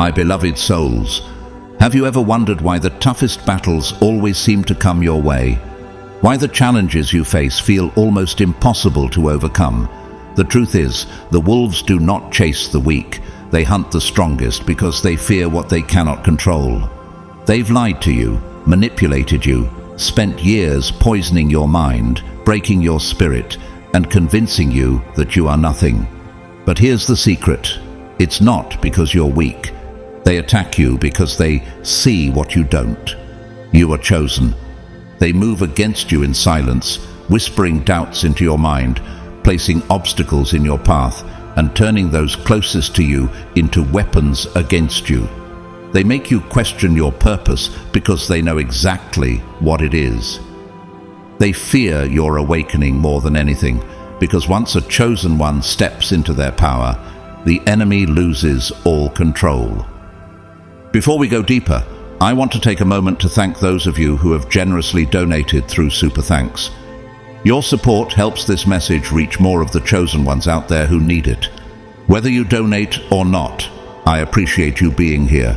My beloved souls, have you ever wondered why the toughest battles always seem to come your way? Why the challenges you face feel almost impossible to overcome? The truth is, the wolves do not chase the weak. They hunt the strongest because they fear what they cannot control. They've lied to you, manipulated you, spent years poisoning your mind, breaking your spirit, and convincing you that you are nothing. But here's the secret. It's not because you're weak. They attack you because they see what you don't. You are chosen. They move against you in silence, whispering doubts into your mind, placing obstacles in your path, and turning those closest to you into weapons against you. They make you question your purpose because they know exactly what it is. They fear your awakening more than anything, because once a chosen one steps into their power, the enemy loses all control. Before we go deeper, I want to take a moment to thank those of you who have generously donated through Super Thanks. Your support helps this message reach more of the chosen ones out there who need it. Whether you donate or not, I appreciate you being here.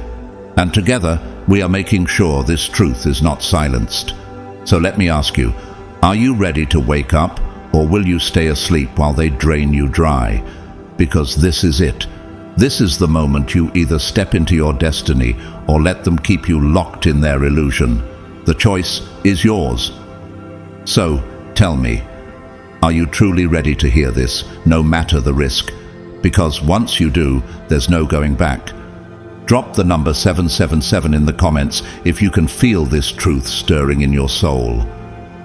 And together, we are making sure this truth is not silenced. So let me ask you, are you ready to wake up, or will you stay asleep while they drain you dry? Because this is it. This is the moment you either step into your destiny or let them keep you locked in their illusion. The choice is yours. So, tell me, are you truly ready to hear this, no matter the risk? Because once you do, there's no going back. Drop the number 777 in the comments if you can feel this truth stirring in your soul.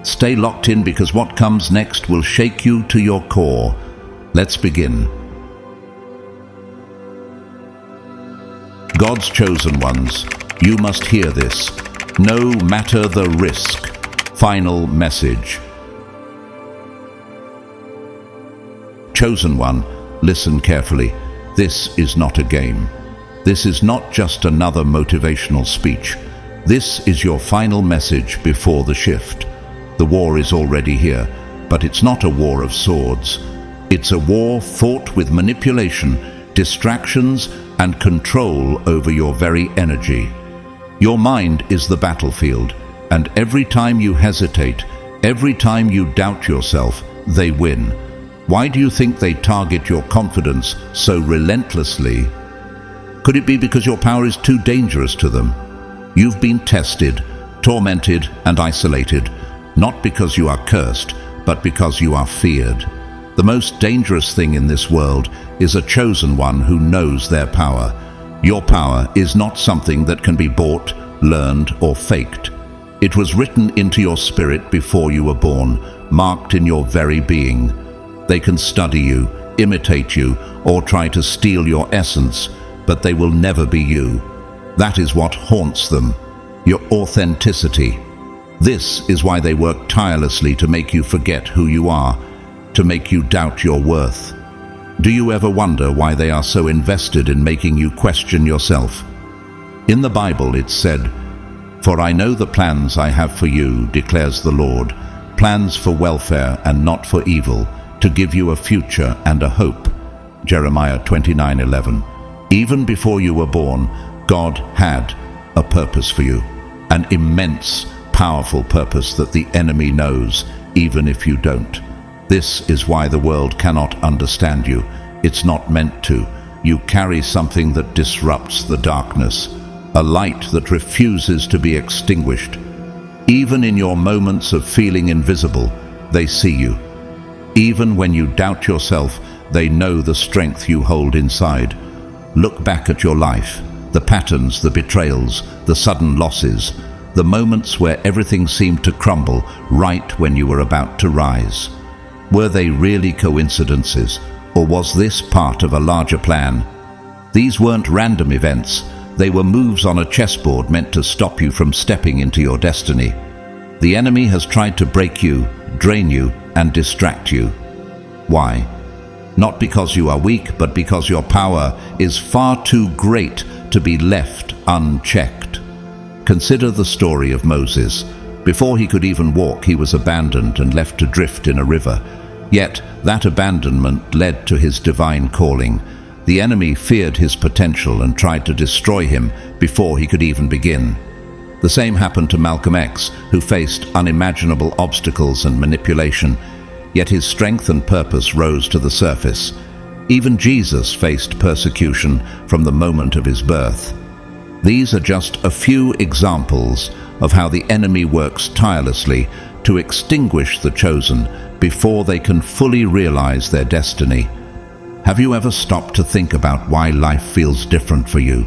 Stay locked in, because what comes next will shake you to your core. Let's begin. God's chosen ones, you must hear this, no matter the risk. Final message. Chosen one, listen carefully. This is not a game. This is not just another motivational speech. This is your final message before the shift. The war is already here, but it's not a war of swords. It's a war fought with manipulation, distractions, and control over your very energy. Your mind is the battlefield, and every time you hesitate, every time you doubt yourself, they win. Why do you think they target your confidence so relentlessly? Could it be because your power is too dangerous to them? You've been tested, tormented, and isolated, not because you are cursed, but because you are feared. The most dangerous thing in this world is a chosen one who knows their power. Your power is not something that can be bought, learned, or faked. It was written into your spirit before you were born, marked in your very being. They can study you, imitate you, or try to steal your essence, but they will never be you. That is what haunts them, your authenticity. This is why they work tirelessly to make you forget who you are, to make you doubt your worth. Do you ever wonder why they are so invested in making you question yourself? In the Bible it said, "For I know the plans I have for you, declares the Lord, plans for welfare and not for evil, to give you a future and a hope." Jeremiah 29:11. Even before you were born, God had a purpose for you, an immense, powerful purpose that the enemy knows, even if you don't. This is why the world cannot understand you. It's not meant to. You carry something that disrupts the darkness, a light that refuses to be extinguished. Even in your moments of feeling invisible, they see you. Even when you doubt yourself, they know the strength you hold inside. Look back at your life, the patterns, the betrayals, the sudden losses, the moments where everything seemed to crumble right when you were about to rise. Were they really coincidences, or was this part of a larger plan? These weren't random events. They were moves on a chessboard meant to stop you from stepping into your destiny. The enemy has tried to break you, drain you, and distract you. Why? Not because you are weak, but because your power is far too great to be left unchecked. Consider the story of Moses. Before he could even walk, he was abandoned and left to drift in a river. Yet that abandonment led to his divine calling. The enemy feared his potential and tried to destroy him before he could even begin. The same happened to Malcolm X, who faced unimaginable obstacles and manipulation, yet his strength and purpose rose to the surface. Even Jesus faced persecution from the moment of his birth. These are just a few examples of how the enemy works tirelessly to extinguish the chosen before they can fully realize their destiny. Have you ever stopped to think about why life feels different for you?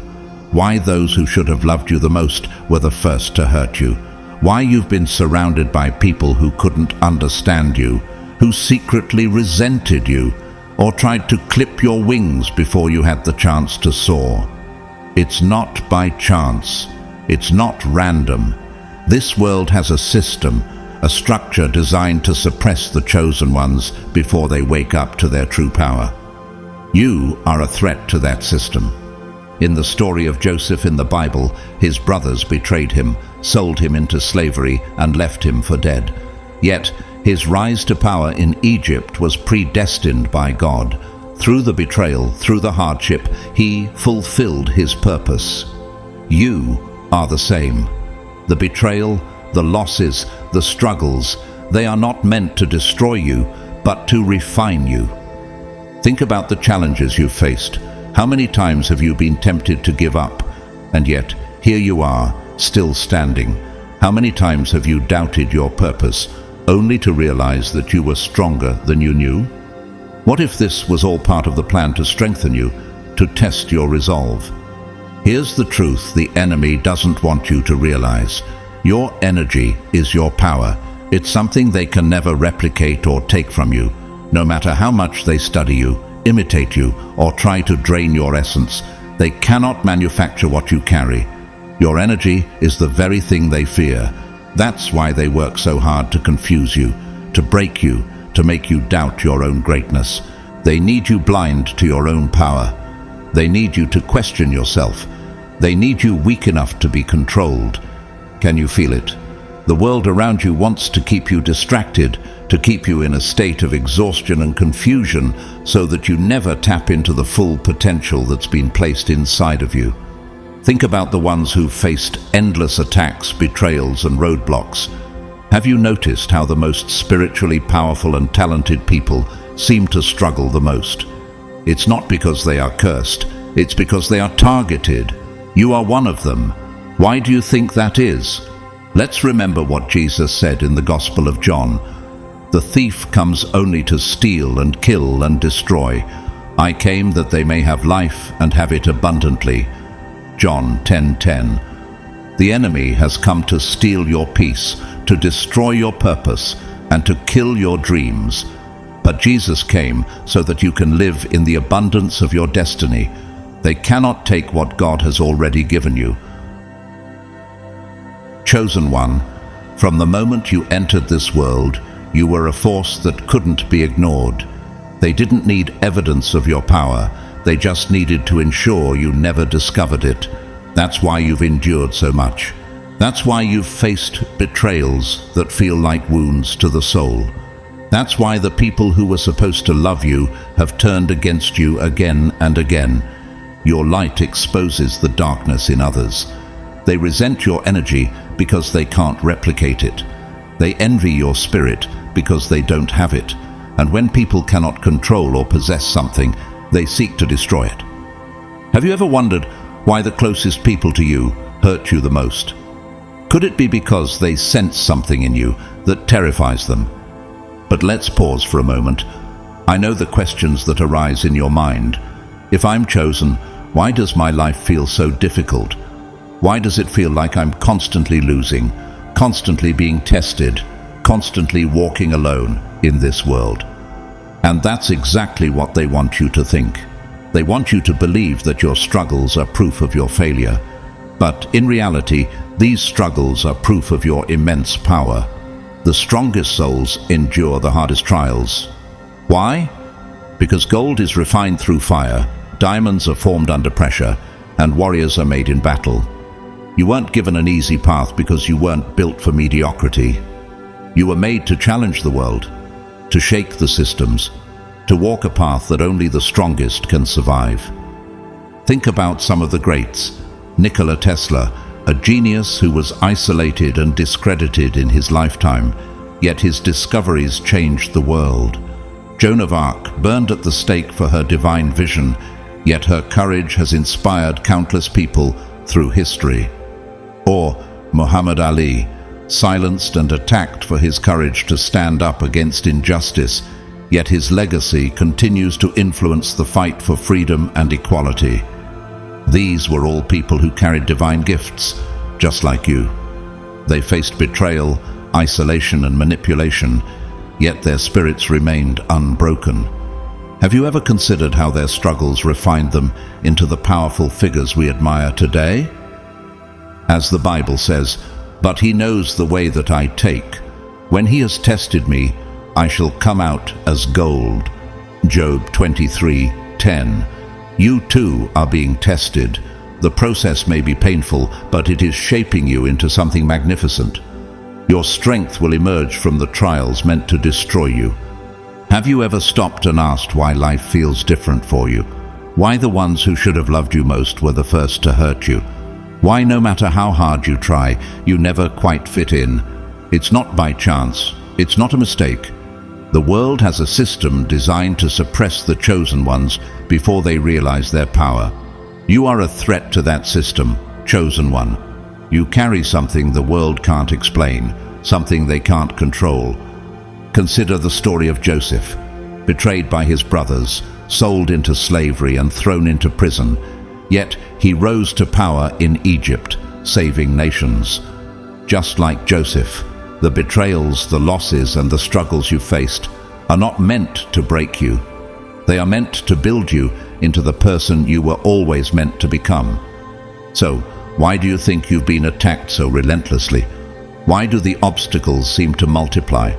Why those who should have loved you the most were the first to hurt you? Why you've been surrounded by people who couldn't understand you, who secretly resented you, or tried to clip your wings before you had the chance to soar? It's not by chance. It's not random. This world has a system, a structure designed to suppress the chosen ones before they wake up to their true power. You are a threat to that system. In the story of Joseph in the Bible, his brothers betrayed him, sold him into slavery, and left him for dead. Yet, his rise to power in Egypt was predestined by God. Through the betrayal, through the hardship, he fulfilled his purpose. You are the same. The betrayal, the losses, the struggles, they are not meant to destroy you, but to refine you. Think about the challenges you've faced. How many times have you been tempted to give up? And yet, here you are, still standing. How many times have you doubted your purpose, only to realize that you were stronger than you knew? What if this was all part of the plan to strengthen you, to test your resolve? Here's the truth the enemy doesn't want you to realize. Your energy is your power. It's something they can never replicate or take from you. No matter how much they study you, imitate you, or try to drain your essence, they cannot manufacture what you carry. Your energy is the very thing they fear. That's why they work so hard to confuse you, to break you, to make you doubt your own greatness. They need you blind to your own power. They need you to question yourself. They need you weak enough to be controlled. Can you feel it? The world around you wants to keep you distracted, to keep you in a state of exhaustion and confusion so that you never tap into the full potential that's been placed inside of you. Think about the ones who've faced endless attacks, betrayals, and roadblocks. Have you noticed how the most spiritually powerful and talented people seem to struggle the most? It's not because they are cursed, it's because they are targeted. You are one of them. Why do you think that is? Let's remember what Jesus said in the Gospel of John. The thief comes only to steal and kill and destroy. I came that they may have life and have it abundantly. John 10:10. The enemy has come to steal your peace, to destroy your purpose, and to kill your dreams. But Jesus came so that you can live in the abundance of your destiny. They cannot take what God has already given you. Chosen one, from the moment you entered this world, you were a force that couldn't be ignored. They didn't need evidence of your power. They just needed to ensure you never discovered it. That's why you've endured so much. That's why you've faced betrayals that feel like wounds to the soul. That's why the people who were supposed to love you have turned against you again and again. Your light exposes the darkness in others. They resent your energy because they can't replicate it. They envy your spirit because they don't have it. And when people cannot control or possess something, they seek to destroy it. Have you ever wondered why the closest people to you hurt you the most? Could it be because they sense something in you that terrifies them? But let's pause for a moment. I know the questions that arise in your mind. If I'm chosen, why does my life feel so difficult? Why does it feel like I'm constantly losing, constantly being tested, constantly walking alone in this world? And that's exactly what they want you to think. They want you to believe that your struggles are proof of your failure. But in reality, these struggles are proof of your immense power. The strongest souls endure the hardest trials. Why? Because gold is refined through fire, diamonds are formed under pressure, and warriors are made in battle. You weren't given an easy path because you weren't built for mediocrity. You were made to challenge the world, to shake the systems, to walk a path that only the strongest can survive. Think about some of the greats. Nikola Tesla, a genius who was isolated and discredited in his lifetime, yet his discoveries changed the world. Joan of Arc, burned at the stake for her divine vision, yet her courage has inspired countless people through history. Or Muhammad Ali, silenced and attacked for his courage to stand up against injustice, yet his legacy continues to influence the fight for freedom and equality. These were all people who carried divine gifts, just like you. They faced betrayal, isolation and manipulation, yet their spirits remained unbroken. Have you ever considered how their struggles refined them into the powerful figures we admire today? As the Bible says, "But he knows the way that I take. When he has tested me, I shall come out as gold." Job 23:10. You too are being tested. The process may be painful, but it is shaping you into something magnificent. Your strength will emerge from the trials meant to destroy you. Have you ever stopped and asked why life feels different for you? Why the ones who should have loved you most were the first to hurt you? Why, no matter how hard you try, you never quite fit in? It's not by chance. It's not a mistake. The world has a system designed to suppress the chosen ones before they realize their power. You are a threat to that system, chosen one. You carry something the world can't explain, something they can't control. Consider the story of Joseph, betrayed by his brothers, sold into slavery and thrown into prison. Yet he rose to power in Egypt, saving nations. Just like Joseph, the betrayals, the losses, and the struggles you faced are not meant to break you. They are meant to build you into the person you were always meant to become. So, why do you think you've been attacked so relentlessly? Why do the obstacles seem to multiply?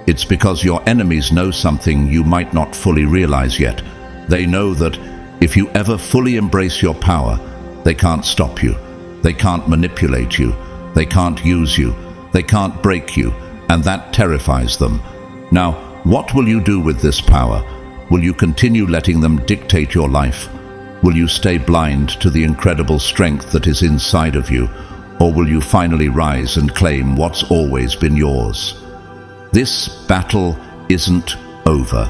It's because your enemies know something you might not fully realize yet. They know that if you ever fully embrace your power, they can't stop you. They can't manipulate you. They can't use you. They can't break you, and that terrifies them. Now, what will you do with this power? Will you continue letting them dictate your life? Will you stay blind to the incredible strength that is inside of you? Or will you finally rise and claim what's always been yours? This battle isn't over.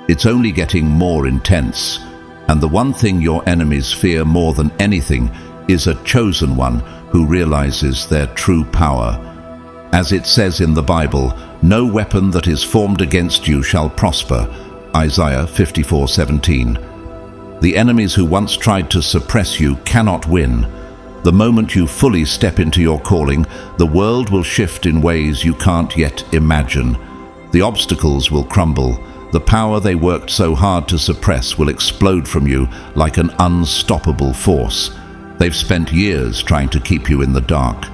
It's only getting more intense. And the one thing your enemies fear more than anything is a chosen one who realizes their true power. As it says in the Bible, "No weapon that is formed against you shall prosper." Isaiah 54:17. The enemies who once tried to suppress you cannot win. The moment you fully step into your calling, the world will shift in ways you can't yet imagine. The obstacles will crumble. The power they worked so hard to suppress will explode from you like an unstoppable force. They've spent years trying to keep you in the dark.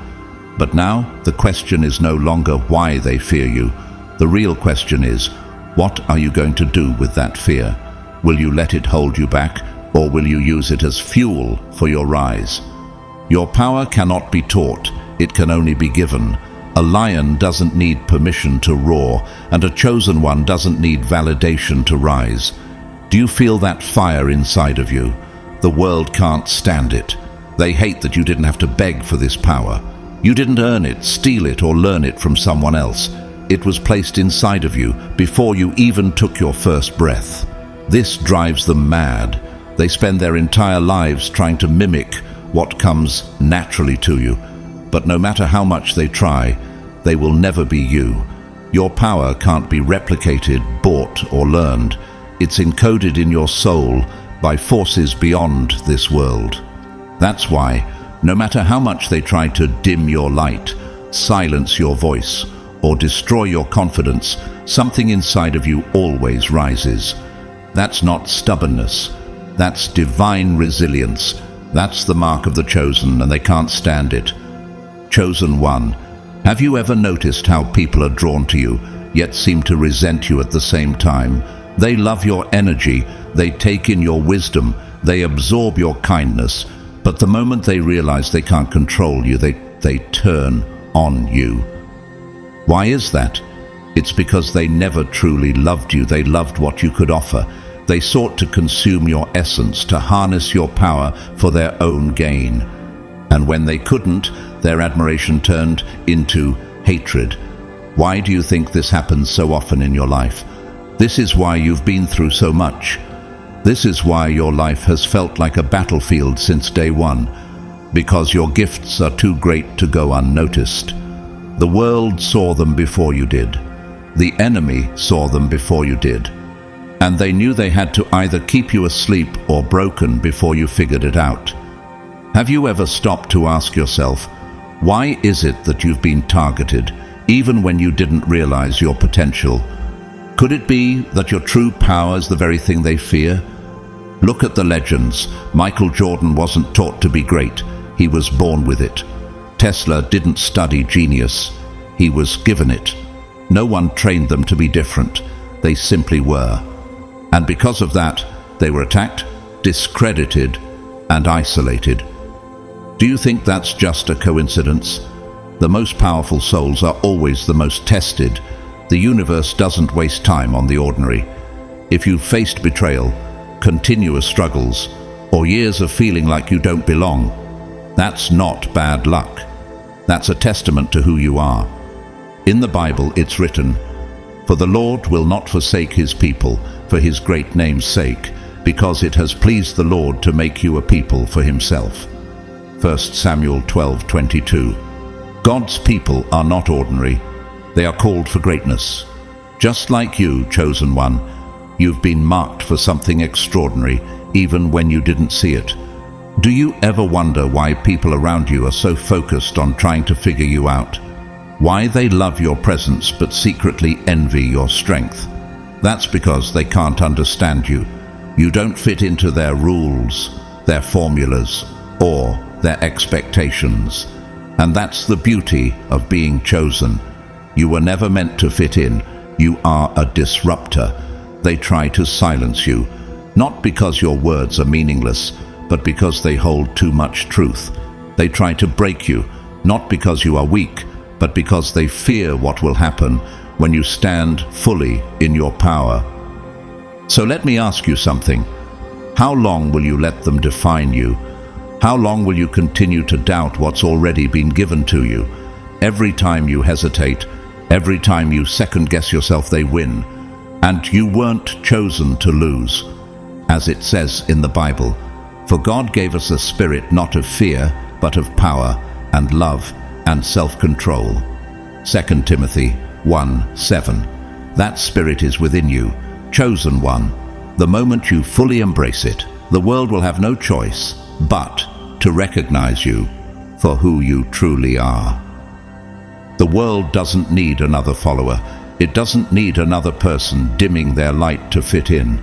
But now, the question is no longer why they fear you. The real question is, what are you going to do with that fear? Will you let it hold you back, or will you use it as fuel for your rise? Your power cannot be taught, it can only be given. A lion doesn't need permission to roar, and a chosen one doesn't need validation to rise. Do you feel that fire inside of you? The world can't stand it. They hate that you didn't have to beg for this power. You didn't earn it, steal it, or learn it from someone else. It was placed inside of you before you even took your first breath. This drives them mad. They spend their entire lives trying to mimic what comes naturally to you. But no matter how much they try, they will never be you. Your power can't be replicated, bought, or learned. It's encoded in your soul by forces beyond this world. That's why, no matter how much they try to dim your light, silence your voice, or destroy your confidence, something inside of you always rises. That's not stubbornness. That's divine resilience. That's the mark of the chosen, and they can't stand it. Chosen one, have you ever noticed how people are drawn to you, yet seem to resent you at the same time? They love your energy, they take in your wisdom, they absorb your kindness, but the moment they realize they can't control you, they turn on you. Why is that? It's because they never truly loved you. They loved what you could offer. They sought to consume your essence, to harness your power for their own gain. And when they couldn't, their admiration turned into hatred. Why do you think this happens so often in your life? This is why you've been through so much. This is why your life has felt like a battlefield since day one, because your gifts are too great to go unnoticed. The world saw them before you did. The enemy saw them before you did. And they knew they had to either keep you asleep or broken before you figured it out. Have you ever stopped to ask yourself, why is it that you've been targeted, even when you didn't realize your potential? Could it be that your true power is the very thing they fear? Look at the legends. Michael Jordan wasn't taught to be great. He was born with it. Tesla didn't study genius. He was given it. No one trained them to be different. They simply were. And because of that, they were attacked, discredited, and isolated. Do you think that's just a coincidence? The most powerful souls are always the most tested. The universe doesn't waste time on the ordinary. If you've faced betrayal, continuous struggles, or years of feeling like you don't belong, that's not bad luck. That's a testament to who you are. In the Bible, it's written, "For the Lord will not forsake his people for his great name's sake, because it has pleased the Lord to make you a people for himself." 1 Samuel 12:22. God's people are not ordinary. They are called for greatness. Just like you, chosen one, you've been marked for something extraordinary, even when you didn't see it. Do you ever wonder why people around you are so focused on trying to figure you out? Why they love your presence but secretly envy your strength? That's because they can't understand you. You don't fit into their rules, their formulas, or their expectations. And that's the beauty of being chosen. You were never meant to fit in. You are a disruptor. They try to silence you, not because your words are meaningless, but because they hold too much truth. They try to break you, not because you are weak, but because they fear what will happen when you stand fully in your power. So let me ask you something. How long will you let them define you? How long will you continue to doubt what's already been given to you? Every time you hesitate, every time you second-guess yourself, they win. And you weren't chosen to lose. As it says in the Bible, "For God gave us a spirit not of fear, but of power and love and self-control." 2 Timothy 1:7. That spirit is within you, chosen one. The moment you fully embrace it, the world will have no choice but to recognize you for who you truly are. The world doesn't need another follower. It doesn't need another person dimming their light to fit in.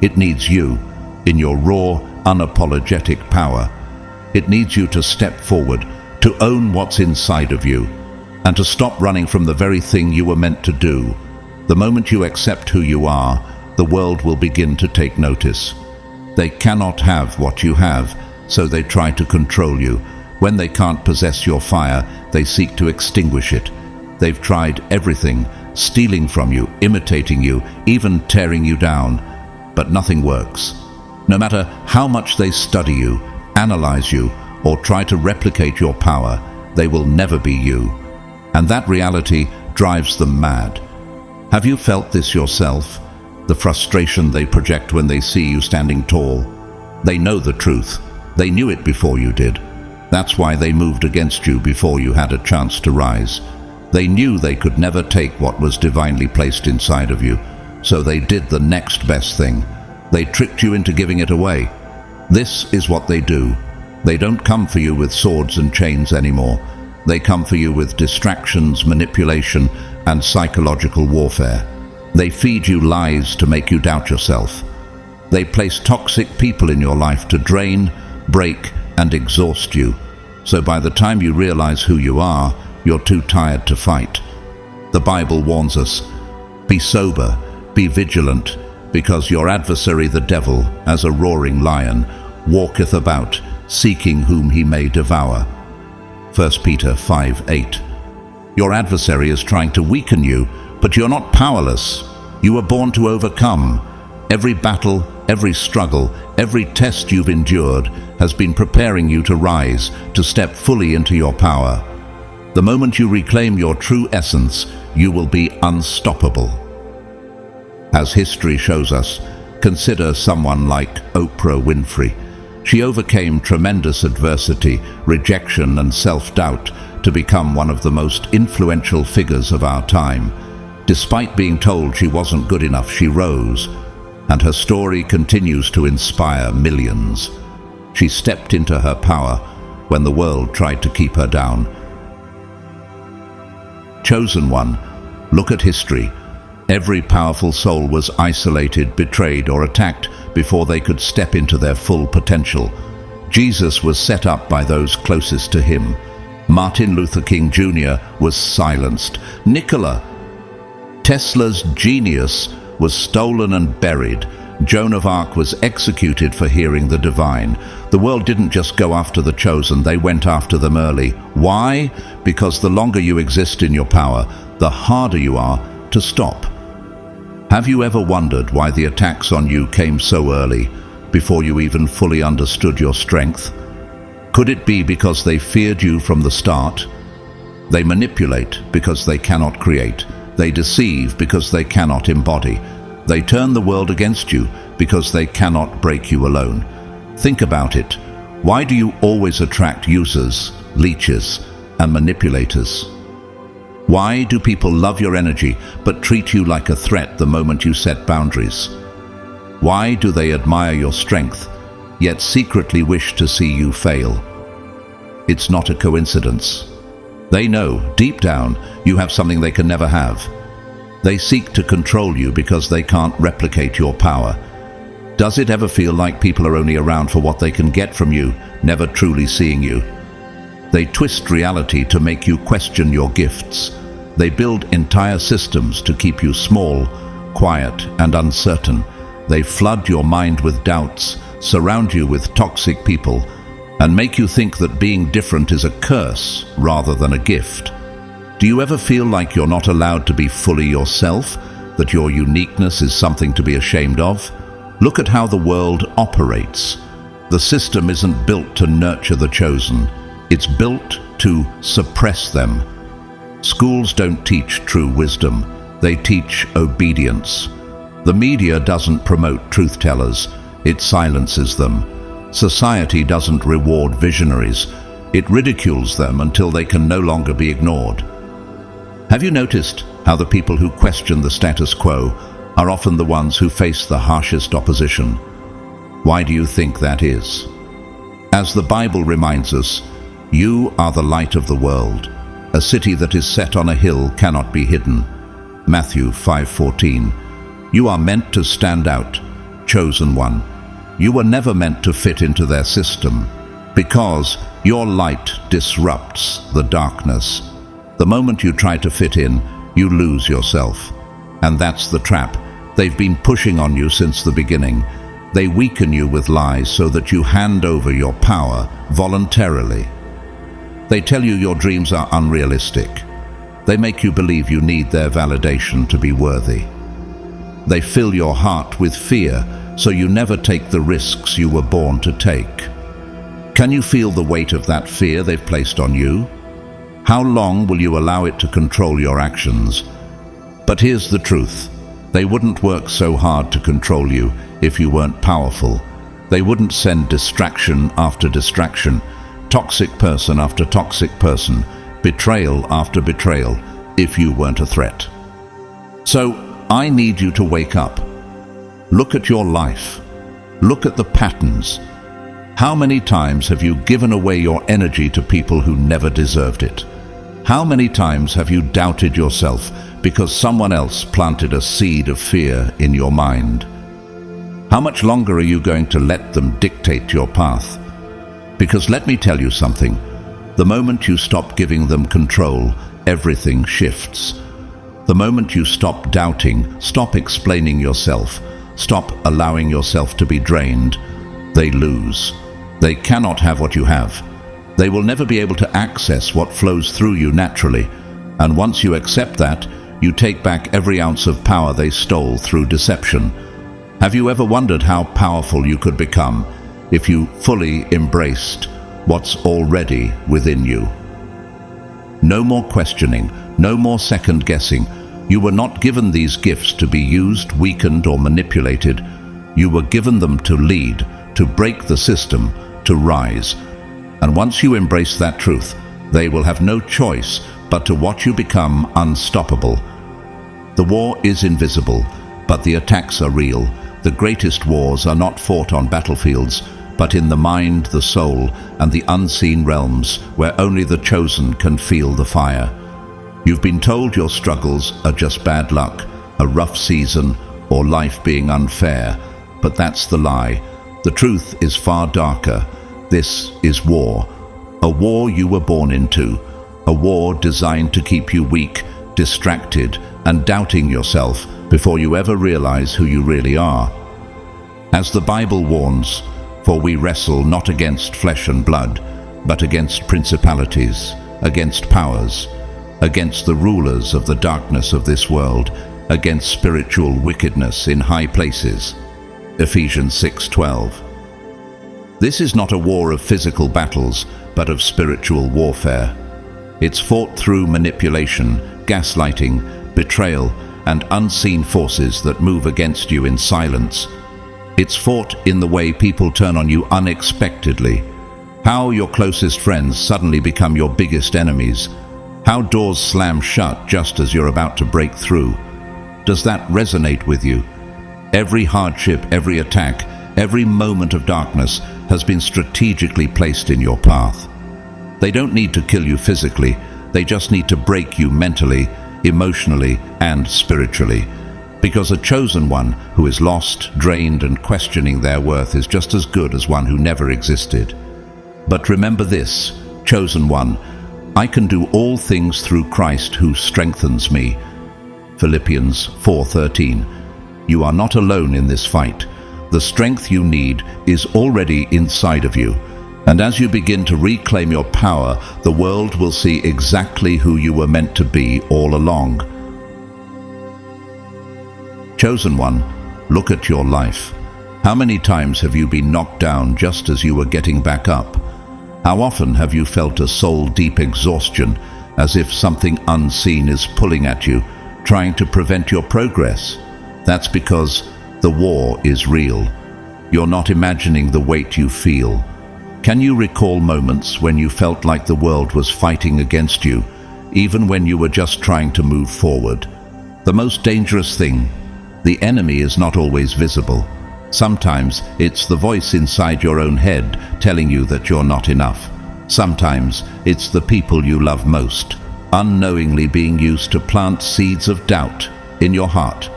It needs you in your raw, unapologetic power. It needs you to step forward, to own what's inside of you, and to stop running from the very thing you were meant to do. The moment you accept who you are, the world will begin to take notice. They cannot have what you have, so they try to control you. When they can't possess your fire, they seek to extinguish it. They've tried everything, stealing from you, imitating you, even tearing you down. But nothing works. No matter how much they study you, analyze you, or try to replicate your power, they will never be you. And that reality drives them mad. Have you felt this yourself? The frustration they project when they see you standing tall. They know the truth. They knew it before you did. That's why they moved against you before you had a chance to rise. They knew they could never take what was divinely placed inside of you, so they did the next best thing. They tricked you into giving it away. This is what they do. They don't come for you with swords and chains anymore. They come for you with distractions, manipulation, and psychological warfare. They feed you lies to make you doubt yourself. They place toxic people in your life to drain, break, and exhaust you. So by the time you realize who you are, you're too tired to fight. The Bible warns us, "Be sober, be vigilant, because your adversary the devil, as a roaring lion, walketh about, seeking whom he may devour." 1 Peter 5:8. Your adversary is trying to weaken you, but you're not powerless. You were born to overcome. Every battle, every struggle, every test you've endured has been preparing you to rise, to step fully into your power. The moment you reclaim your true essence, you will be unstoppable. As history shows us, consider someone like Oprah Winfrey. She overcame tremendous adversity, rejection, and self-doubt to become one of the most influential figures of our time. Despite being told she wasn't good enough, she rose, and her story continues to inspire millions. She stepped into her power when the world tried to keep her down. Chosen one, look at history. Every powerful soul was isolated, betrayed, or attacked before they could step into their full potential. Jesus was set up by those closest to him. Martin Luther King Jr. was silenced. Nikola Tesla's genius was stolen and buried. Joan of Arc was executed for hearing the divine. The world didn't just go after the chosen, they went after them early. Why? Because the longer you exist in your power, the harder you are to stop. Have you ever wondered why the attacks on you came so early, before you even fully understood your strength? Could it be because they feared you from the start? They manipulate because they cannot create. They deceive because they cannot embody. They turn the world against you because they cannot break you alone. Think about it. Why do you always attract users, leeches, and manipulators? Why do people love your energy but treat you like a threat the moment you set boundaries? Why do they admire your strength, yet secretly wish to see you fail? It's not a coincidence. They know, deep down, you have something they can never have. They seek to control you because they can't replicate your power. Does it ever feel like people are only around for what they can get from you, never truly seeing you? They twist reality to make you question your gifts. They build entire systems to keep you small, quiet, and uncertain. They flood your mind with doubts, surround you with toxic people, and make you think that being different is a curse rather than a gift. Do you ever feel like you're not allowed to be fully yourself, that your uniqueness is something to be ashamed of? Look at how the world operates. The system isn't built to nurture the chosen. It's built to suppress them. Schools don't teach true wisdom. They teach obedience. The media doesn't promote truth-tellers. It silences them. Society doesn't reward visionaries. It ridicules them until they can no longer be ignored. Have you noticed how the people who question the status quo are often the ones who face the harshest opposition? Why do you think that is? As the Bible reminds us, you are the light of the world. A city that is set on a hill cannot be hidden. Matthew 5:14. You are meant to stand out, chosen one. You were never meant to fit into their system, because your light disrupts the darkness. The moment you try to fit in, you lose yourself. And that's the trap. They've been pushing on you since the beginning. They weaken you with lies so that you hand over your power voluntarily. They tell you your dreams are unrealistic. They make you believe you need their validation to be worthy. They fill your heart with fear so you never take the risks you were born to take. Can you feel the weight of that fear they've placed on you? How long will you allow it to control your actions? But here's the truth. They wouldn't work so hard to control you if you weren't powerful. They wouldn't send distraction after distraction, toxic person after toxic person, betrayal after betrayal, if you weren't a threat. So, I need you to wake up. Look at your life. Look at the patterns. How many times have you given away your energy to people who never deserved it? How many times have you doubted yourself because someone else planted a seed of fear in your mind? How much longer are you going to let them dictate your path? Because let me tell you something, the moment you stop giving them control, everything shifts. The moment you stop doubting, stop explaining yourself, stop allowing yourself to be drained, they lose. They cannot have what you have. They will never be able to access what flows through you naturally. And once you accept that, you take back every ounce of power they stole through deception. Have you ever wondered how powerful you could become if you fully embraced what's already within you? No more questioning, no more second guessing. You were not given these gifts to be used, weakened, or manipulated. You were given them to lead, to break the system, to rise. And once you embrace that truth, they will have no choice but to watch you become unstoppable. The war is invisible, but the attacks are real. The greatest wars are not fought on battlefields, but in the mind, the soul, and the unseen realms where only the chosen can feel the fire. You've been told your struggles are just bad luck, a rough season, or life being unfair, but that's the lie. The truth is far darker. This is war. A war you were born into. A war designed to keep you weak, distracted, and doubting yourself before you ever realize who you really are. As the Bible warns, for we wrestle not against flesh and blood, but against principalities, against powers, against the rulers of the darkness of this world, against spiritual wickedness in high places. Ephesians 6:12. This is not a war of physical battles, but of spiritual warfare. It's fought through manipulation, gaslighting, betrayal, and unseen forces that move against you in silence. It's fought in the way people turn on you unexpectedly. How your closest friends suddenly become your biggest enemies. How doors slam shut just as you're about to break through. Does that resonate with you? Every hardship, every attack, every moment of darkness has been strategically placed in your path. They don't need to kill you physically, they just need to break you mentally, emotionally, and spiritually. Because a chosen one who is lost, drained, and questioning their worth is just as good as one who never existed. But remember this, chosen one, I can do all things through Christ who strengthens me. Philippians 4:13. You are not alone in this fight. The strength you need is already inside of you. And as you begin to reclaim your power, the world will see exactly who you were meant to be all along. Chosen one, look at your life. How many times have you been knocked down just as you were getting back up? How often have you felt a soul-deep exhaustion, as if something unseen is pulling at you, trying to prevent your progress? That's because the war is real. You're not imagining the weight you feel. Can you recall moments when you felt like the world was fighting against you, even when you were just trying to move forward? The most dangerous thing, the enemy is not always visible. Sometimes it's the voice inside your own head telling you that you're not enough. Sometimes it's the people you love most, unknowingly being used to plant seeds of doubt in your heart.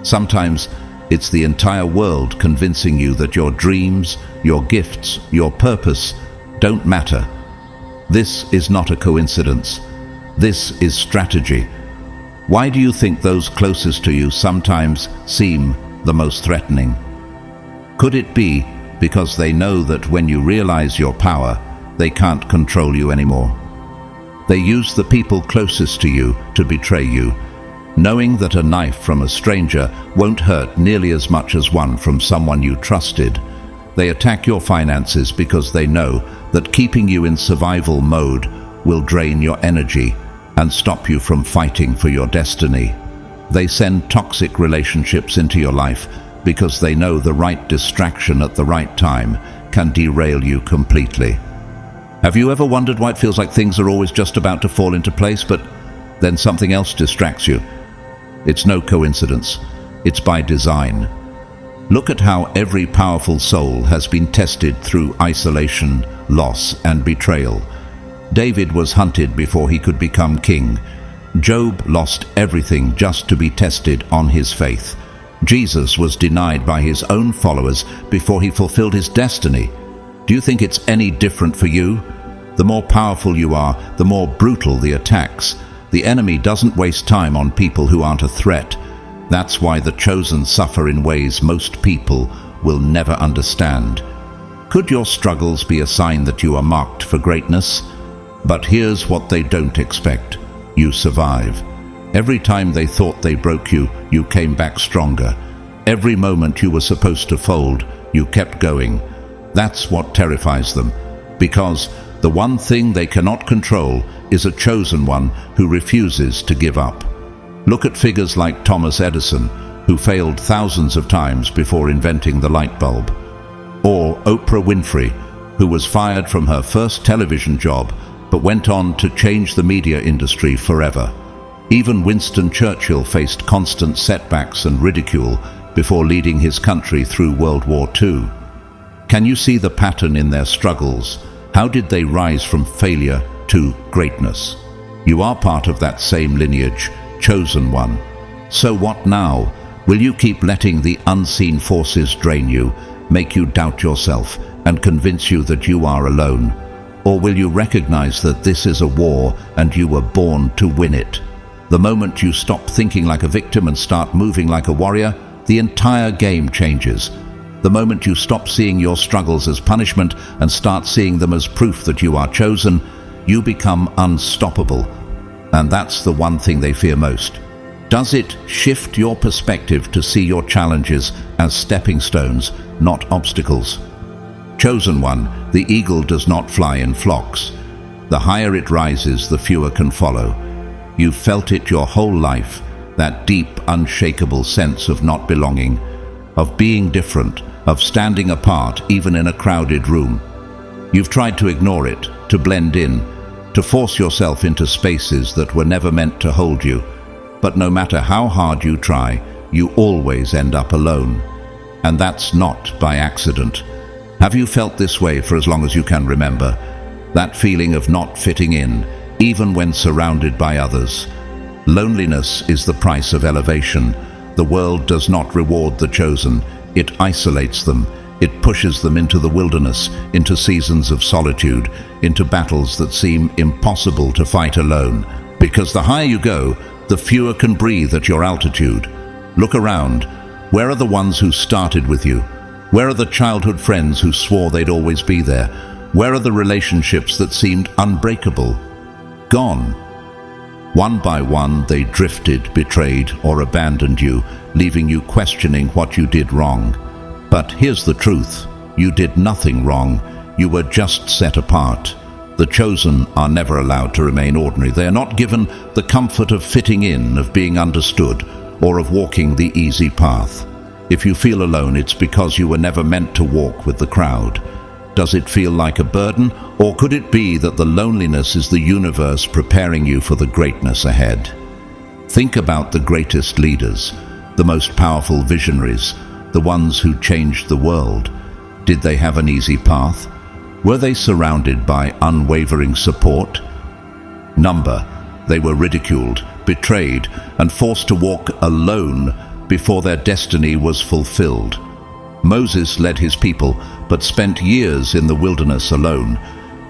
Sometimes it's the entire world convincing you that your dreams, your gifts, your purpose don't matter. This is not a coincidence. This is strategy. Why do you think those closest to you sometimes seem the most threatening? Could it be because they know that when you realize your power, they can't control you anymore? They use the people closest to you to betray you, knowing that a knife from a stranger won't hurt nearly as much as one from someone you trusted. They attack your finances because they know that keeping you in survival mode will drain your energy and stop you from fighting for your destiny. They send toxic relationships into your life because they know the right distraction at the right time can derail you completely. Have you ever wondered why it feels like things are always just about to fall into place, but then something else distracts you? It's no coincidence. It's by design. Look at how every powerful soul has been tested through isolation, loss, and betrayal. David was hunted before he could become king. Job lost everything just to be tested on his faith. Jesus was denied by his own followers before he fulfilled his destiny. Do you think it's any different for you? The more powerful you are, the more brutal the attacks. The enemy doesn't waste time on people who aren't a threat. That's why the chosen suffer in ways most people will never understand. Could your struggles be a sign that you are marked for greatness? But here's what they don't expect. You survive. Every time they thought they broke you, you came back stronger. every moment you were supposed to fold, you kept going. That's what terrifies them, because the one thing they cannot control is a chosen one who refuses to give up. Look at figures like Thomas Edison, who failed thousands of times before inventing the light bulb. Or Oprah Winfrey, who was fired from her first television job but went on to change the media industry forever. Even Winston Churchill faced constant setbacks and ridicule before leading his country through World War II. Can you see the pattern in their struggles? How did they rise from failure to greatness? You are part of that same lineage, chosen one. So what now? Will you keep letting the unseen forces drain you, make you doubt yourself, and convince you that you are alone? Or will you recognize that this is a war and you were born to win it? The moment you stop thinking like a victim and start moving like a warrior, the entire game changes. The moment you stop seeing your struggles as punishment and start seeing them as proof that you are chosen, you become unstoppable. And that's the one thing they fear most. Does it shift your perspective to see your challenges as stepping stones, not obstacles? Chosen one, the eagle does not fly in flocks. The higher it rises, the fewer can follow. You've felt it your whole life, that deep, unshakable sense of not belonging, of being different, of standing apart even in a crowded room. You've tried to ignore it, to blend in, to force yourself into spaces that were never meant to hold you. But no matter how hard you try, you always end up alone. And that's not by accident. Have you felt this way for as long as you can remember? That feeling of not fitting in, even when surrounded by others. Loneliness is the price of elevation. The world does not reward the chosen. It isolates them. It pushes them into the wilderness, into seasons of solitude, into battles that seem impossible to fight alone. Because the higher you go, the fewer can breathe at your altitude. Look around. Where are the ones who started with you? Where are the childhood friends who swore they'd always be there? Where are the relationships that seemed unbreakable? Gone. One by one, they drifted, betrayed, or abandoned you, leaving you questioning what you did wrong. But here's the truth. You did nothing wrong. You were just set apart. The chosen are never allowed to remain ordinary. They are not given the comfort of fitting in, of being understood, or of walking the easy path. If you feel alone, it's because you were never meant to walk with the crowd. Does it feel like a burden, or could it be that the loneliness is the universe preparing you for the greatness ahead? Think about the greatest leaders, the most powerful visionaries, the ones who changed the world. Did they have an easy path? Were they surrounded by unwavering support? Number, they were ridiculed, betrayed, and forced to walk alone before their destiny was fulfilled. Moses led his people, but spent years in the wilderness alone.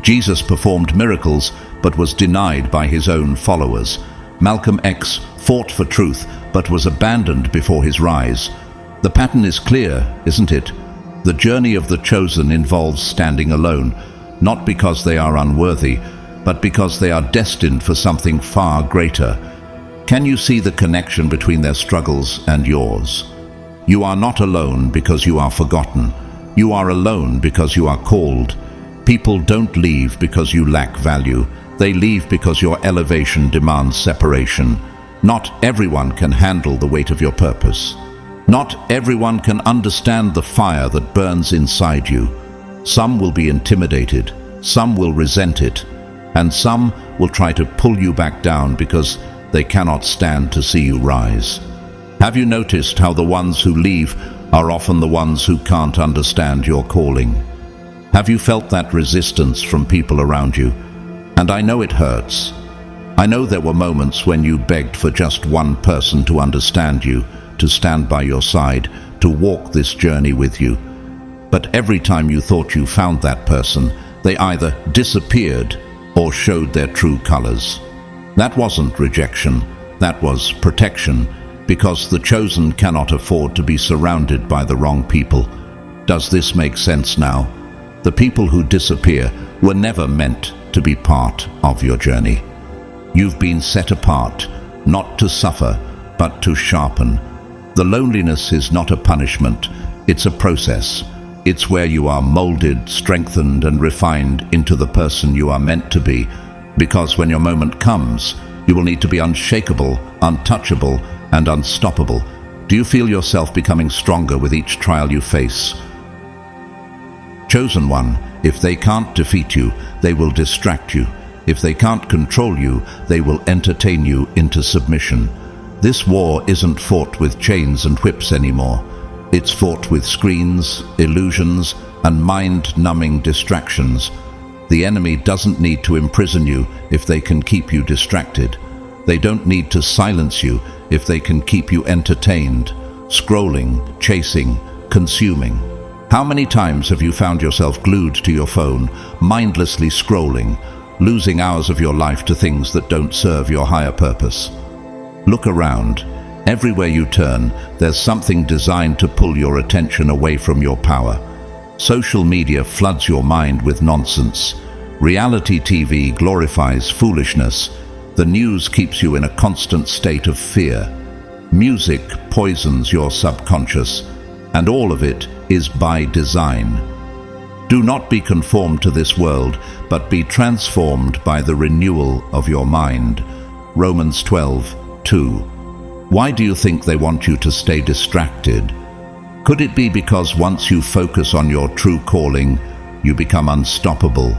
Jesus performed miracles, but was denied by his own followers. Malcolm X fought for truth, but was abandoned before his rise. The pattern is clear, isn't it? The journey of the chosen involves standing alone, not because they are unworthy, but because they are destined for something far greater. Can you see the connection between their struggles and yours? You are not alone because you are forgotten. You are alone because you are called. People don't leave because you lack value. They leave because your elevation demands separation. Not everyone can handle the weight of your purpose. Not everyone can understand the fire that burns inside you. Some will be intimidated, some will resent it, and some will try to pull you back down because they cannot stand to see you rise. Have you noticed how the ones who leave are often the ones who can't understand your calling? Have you felt that resistance from people around you? And I know it hurts. I know there were moments when you begged for just one person to understand you, to stand by your side, to walk this journey with you. But every time you thought you found that person, they either disappeared or showed their true colors. That wasn't rejection, that was protection, because the chosen cannot afford to be surrounded by the wrong people. Does this make sense now? The people who disappear were never meant to be part of your journey. You've been set apart, not to suffer, but to sharpen. The loneliness is not a punishment, it's a process. It's where you are molded, strengthened, and refined into the person you are meant to be. Because when your moment comes, you will need to be unshakable, untouchable, and unstoppable. Do you feel yourself becoming stronger with each trial you face? Chosen one, if they can't defeat you, they will distract you. If they can't control you, they will entertain you into submission. This war isn't fought with chains and whips anymore. It's fought with screens, illusions, and mind-numbing distractions. The enemy doesn't need to imprison you if they can keep you distracted. They don't need to silence you if they can keep you entertained, scrolling, chasing, consuming. How many times have you found yourself glued to your phone, mindlessly scrolling, losing hours of your life to things that don't serve your higher purpose? Look around. Everywhere you turn, there's something designed to pull your attention away from your power. Social media floods your mind with nonsense. Reality TV glorifies foolishness. The news keeps you in a constant state of fear. Music poisons your subconscious, and all of it is by design. Do not be conformed to this world, but be transformed by the renewal of your mind. Romans 12:2. Why do you think they want you to stay distracted? Could it be because once you focus on your true calling, you become unstoppable?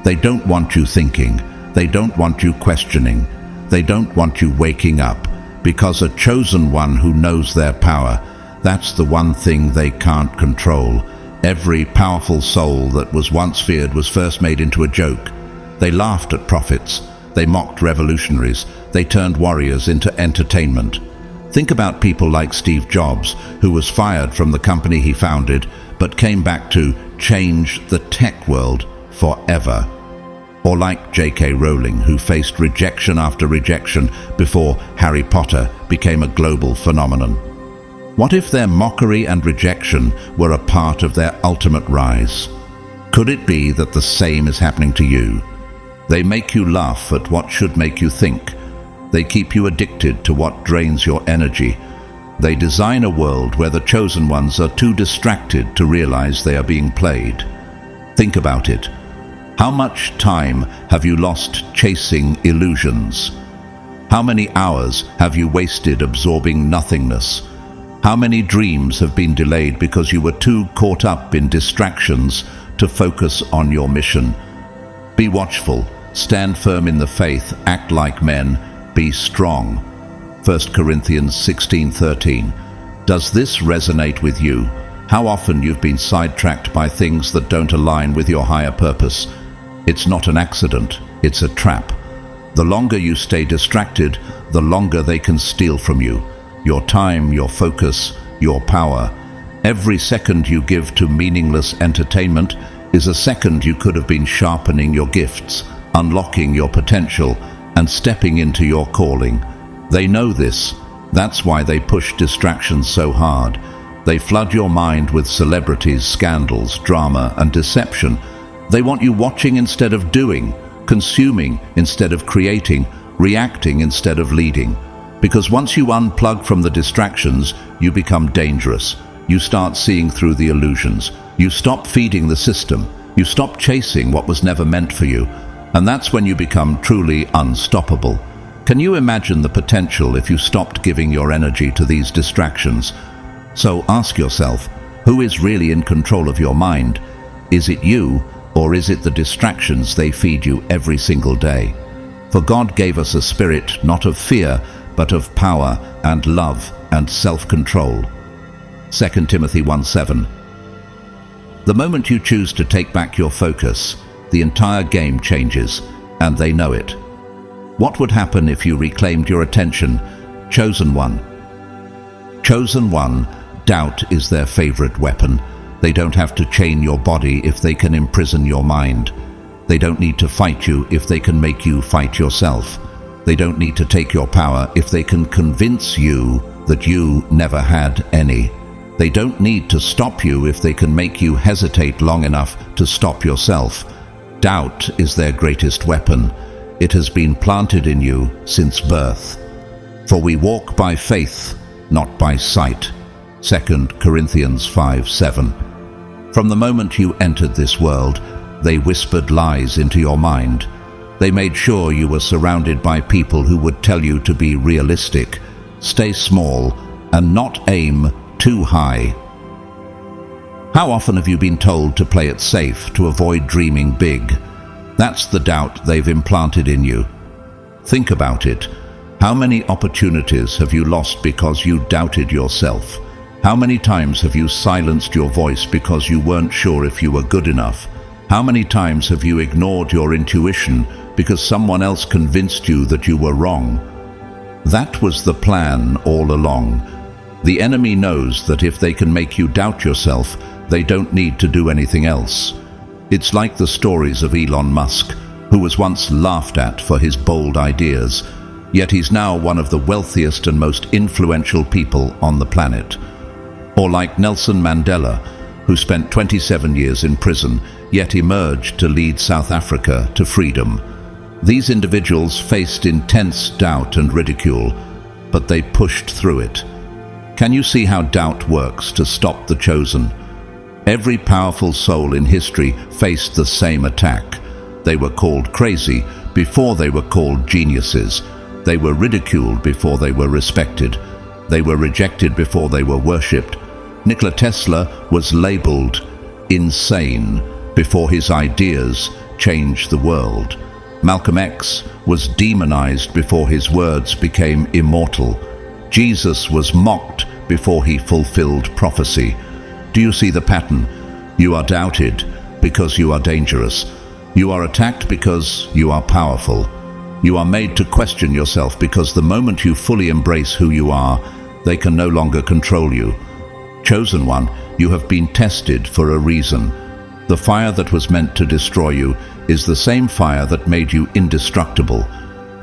They don't want you thinking. They don't want you questioning. They don't want you waking up, because a chosen one who knows their power, that's the one thing they can't control. Every powerful soul that was once feared was first made into a joke. They laughed at prophets. They mocked revolutionaries. They turned warriors into entertainment. Think about people like Steve Jobs, who was fired from the company he founded, but came back to change the tech world forever. Or like J.K. Rowling, who faced rejection after rejection before Harry Potter became a global phenomenon. What if their mockery and rejection were a part of their ultimate rise? Could it be that the same is happening to you? They make you laugh at what should make you think. They keep you addicted to what drains your energy. They design a world where the chosen ones are too distracted to realize they are being played. Think about it. How much time have you lost chasing illusions? How many hours have you wasted absorbing nothingness? How many dreams have been delayed because you were too caught up in distractions to focus on your mission? Be watchful, stand firm in the faith, act like men, be strong. 1 Corinthians 16:13. Does this resonate with you? How often you've been sidetracked by things that don't align with your higher purpose? It's not an accident, it's a trap. The longer you stay distracted, the longer they can steal from you. Your time, your focus, your power. Every second you give to meaningless entertainment is a second you could have been sharpening your gifts, unlocking your potential, and stepping into your calling. They know this. That's why they push distractions so hard. They flood your mind with celebrities, scandals, drama, and deception. They want you watching instead of doing, consuming instead of creating, reacting instead of leading. Because once you unplug from the distractions, you become dangerous. You start seeing through the illusions. You stop feeding the system. You stop chasing what was never meant for you. And that's when you become truly unstoppable. Can you imagine the potential if you stopped giving your energy to these distractions? So ask yourself, who is really in control of your mind? Is it you, or is it the distractions they feed you every single day? For God gave us a spirit not of fear, but of power and love and self-control. 2 Timothy 1:7. The moment you choose to take back your focus, the entire game changes, and they know it. What would happen if you reclaimed your attention? Chosen one. Chosen one, doubt is their favorite weapon. They don't have to chain your body if they can imprison your mind. They don't need to fight you if they can make you fight yourself. They don't need to take your power if they can convince you that you never had any. They don't need to stop you if they can make you hesitate long enough to stop yourself. Doubt is their greatest weapon. It has been planted in you since birth. For we walk by faith, not by sight. 2 Corinthians 5:7. From the moment you entered this world, they whispered lies into your mind. They made sure you were surrounded by people who would tell you to be realistic, stay small, and not aim too high. How often have you been told to play it safe, to avoid dreaming big? That's the doubt they've implanted in you. Think about it. How many opportunities have you lost because you doubted yourself? How many times have you silenced your voice because you weren't sure if you were good enough? How many times have you ignored your intuition because someone else convinced you that you were wrong? That was the plan all along. The enemy knows that if they can make you doubt yourself, they don't need to do anything else. It's like the stories of Elon Musk, who was once laughed at for his bold ideas, yet he's now one of the wealthiest and most influential people on the planet. Or like Nelson Mandela, who spent 27 years in prison, yet emerged to lead South Africa to freedom. These individuals faced intense doubt and ridicule, but they pushed through it. Can you see how doubt works to stop the chosen? Every powerful soul in history faced the same attack. They were called crazy before they were called geniuses. They were ridiculed before they were respected. They were rejected before they were worshipped. Nikola Tesla was labeled insane before his ideas changed the world. Malcolm X was demonized before his words became immortal. Jesus was mocked before he fulfilled prophecy. Do you see the pattern? You are doubted because you are dangerous. You are attacked because you are powerful. You are made to question yourself because the moment you fully embrace who you are, they can no longer control you. Chosen one, you have been tested for a reason. The fire that was meant to destroy you is the same fire that made you indestructible.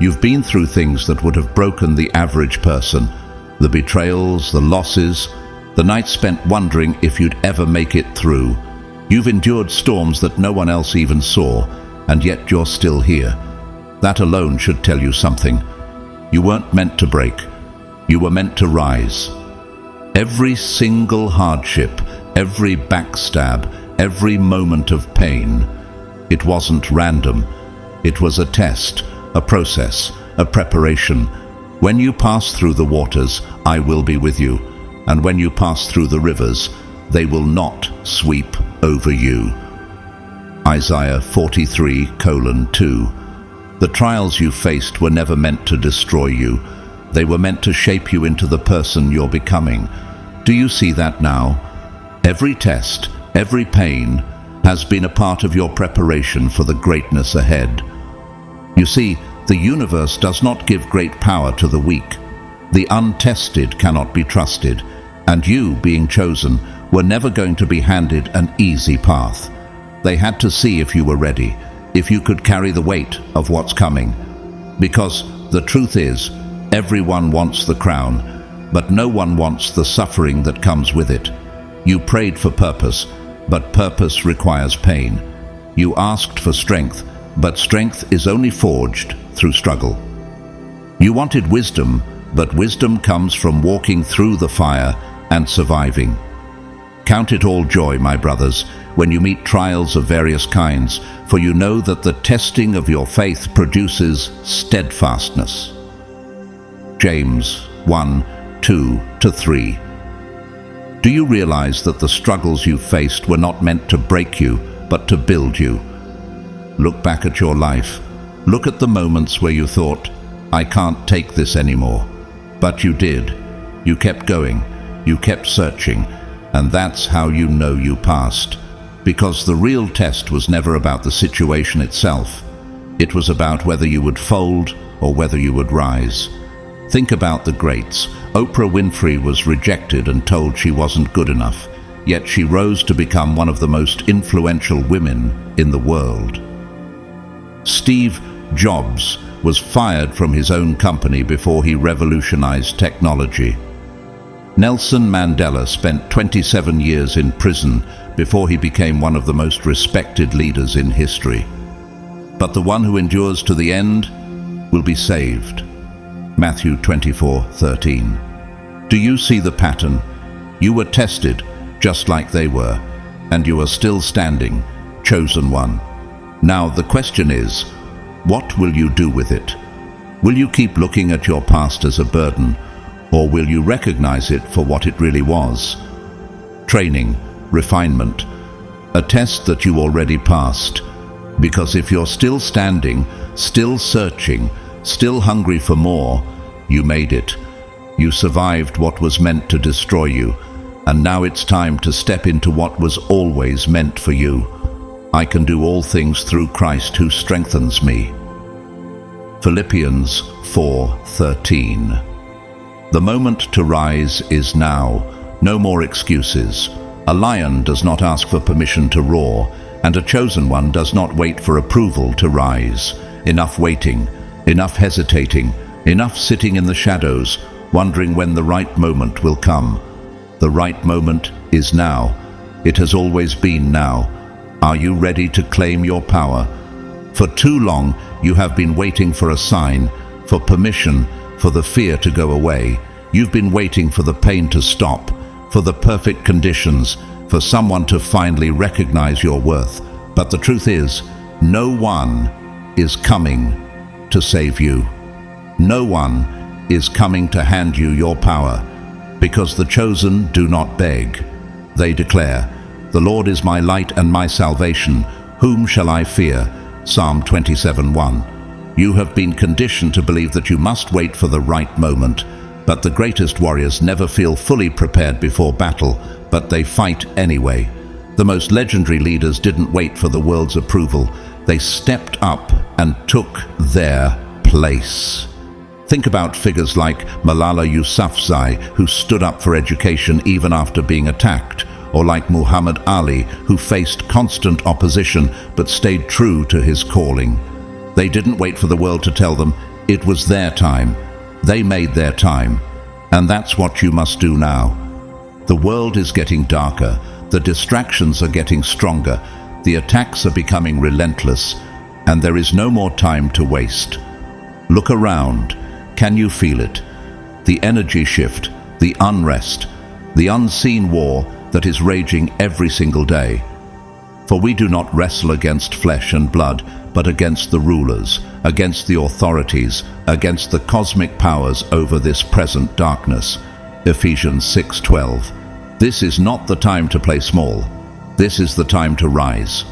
You've been through things that would have broken the average person. The betrayals, the losses, the nights spent wondering if you'd ever make it through. You've endured storms that no one else even saw, and yet you're still here. That alone should tell you something. You weren't meant to break. You were meant to rise. Every single hardship, every backstab, every moment of pain, it wasn't random. It was a test, a process, a preparation. When you pass through the waters, I will be with you. And when you pass through the rivers, they will not sweep over you. Isaiah 43:2. The trials you faced were never meant to destroy you. They were meant to shape you into the person you're becoming. Do you see that now? Every test, every pain, has been a part of your preparation for the greatness ahead. You see, the universe does not give great power to the weak. The untested cannot be trusted, and you, being chosen, were never going to be handed an easy path. They had to see if you were ready, if you could carry the weight of what's coming. Because the truth is, everyone wants the crown, but no one wants the suffering that comes with it. You prayed for purpose, but purpose requires pain. You asked for strength, but strength is only forged through struggle. You wanted wisdom, but wisdom comes from walking through the fire and surviving. Count it all joy, my brothers, when you meet trials of various kinds, for you know that the testing of your faith produces steadfastness. James 1:2-3. Do you realize that the struggles you faced were not meant to break you, but to build you? Look back at your life. Look at the moments where you thought, I can't take this anymore. But you did. You kept going. You kept searching. And that's how you know you passed. Because the real test was never about the situation itself. It was about whether you would fold or whether you would rise. Think about the greats. Oprah Winfrey was rejected and told she wasn't good enough, yet she rose to become one of the most influential women in the world. Steve Jobs was fired from his own company before he revolutionized technology. Nelson Mandela spent 27 years in prison before he became one of the most respected leaders in history. But the one who endures to the end will be saved. Matthew 24:13. Do you see the pattern? You were tested, just like they were, and you are still standing, chosen one. Now the question is, what will you do with it? Will you keep looking at your past as a burden, or will you recognize it for what it really was? Training, refinement, a test that you already passed. Because if you're still standing, still searching, still hungry for more, you made it. You survived what was meant to destroy you, and now it's time to step into what was always meant for you. I can do all things through Christ who strengthens me. Philippians 4:13. The moment to rise is now. No more excuses. A lion does not ask for permission to roar, and a chosen one does not wait for approval to rise. Enough waiting, enough hesitating, enough sitting in the shadows, wondering when the right moment will come. The right moment is now. It has always been now. Are you ready to claim your power? For too long, you have been waiting for a sign, for permission, for the fear to go away. You've been waiting for the pain to stop, for the perfect conditions, for someone to finally recognize your worth. But the truth is, no one is coming to save you. No one is coming to hand you your power, because the chosen do not beg. They declare, "The Lord is my light and my salvation. Whom shall I fear?" Psalm 27:1. You have been conditioned to believe that you must wait for the right moment, but the greatest warriors never feel fully prepared before battle, but they fight anyway. The most legendary leaders didn't wait for the world's approval. They stepped up and took their place. Think about figures like Malala Yousafzai, who stood up for education even after being attacked, or like Muhammad Ali, who faced constant opposition but stayed true to his calling. They didn't wait for the world to tell them it was their time. They made their time, and that's what you must do now. The world is getting darker, the distractions are getting stronger, the attacks are becoming relentless, and there is no more time to waste. Look around. Can you feel it? The energy shift, the unrest, the unseen war that is raging every single day. For we do not wrestle against flesh and blood, but against the rulers, against the authorities, against the cosmic powers over this present darkness. Ephesians 6:12. This is not the time to play small. This is the time to rise.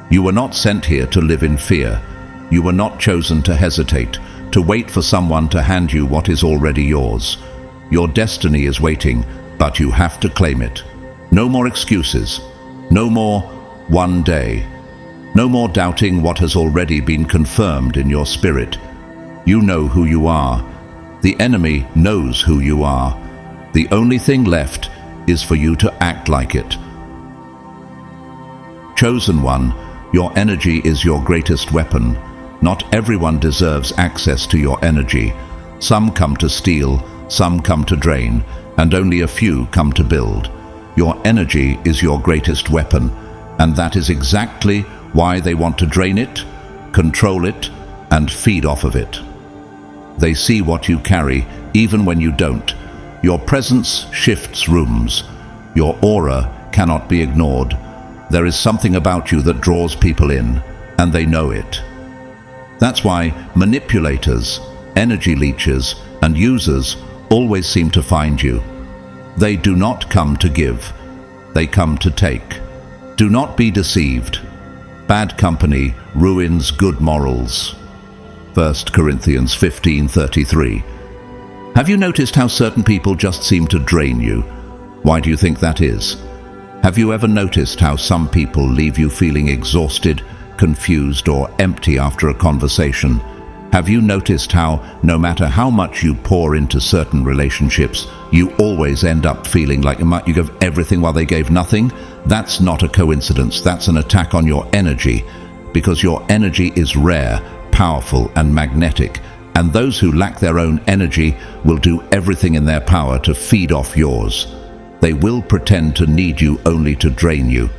You were not sent here to live in fear. You were not chosen to hesitate, to wait for someone to hand you what is already yours. Your destiny is waiting, but you have to claim it. No more excuses. No more one day. No more doubting what has already been confirmed in your spirit. You know who you are. The enemy knows who you are. The only thing left is for you to act like it. Chosen one, your energy is your greatest weapon. Not everyone deserves access to your energy. Some come to steal, some come to drain, and only a few come to build. Your energy is your greatest weapon, and that is exactly why they want to drain it, control it, and feed off of it. They see what you carry, even when you don't. Your presence shifts rooms. Your aura cannot be ignored. There is something about you that draws people in, and they know it. That's why manipulators, energy leechers, and users always seem to find you. They do not come to give. They come to take. Do not be deceived. Bad company ruins good morals. 1 Corinthians 15:33. Have you noticed how certain people just seem to drain you? Why do you think that is? Have you ever noticed how some people leave you feeling exhausted, confused, or empty after a conversation? Have you noticed how, no matter how much you pour into certain relationships, you always end up feeling like you give everything while they gave nothing? That's not a coincidence. That's an attack on your energy, because your energy is rare, powerful, and magnetic, and those who lack their own energy will do everything in their power to feed off yours. They will pretend to need you only to drain you.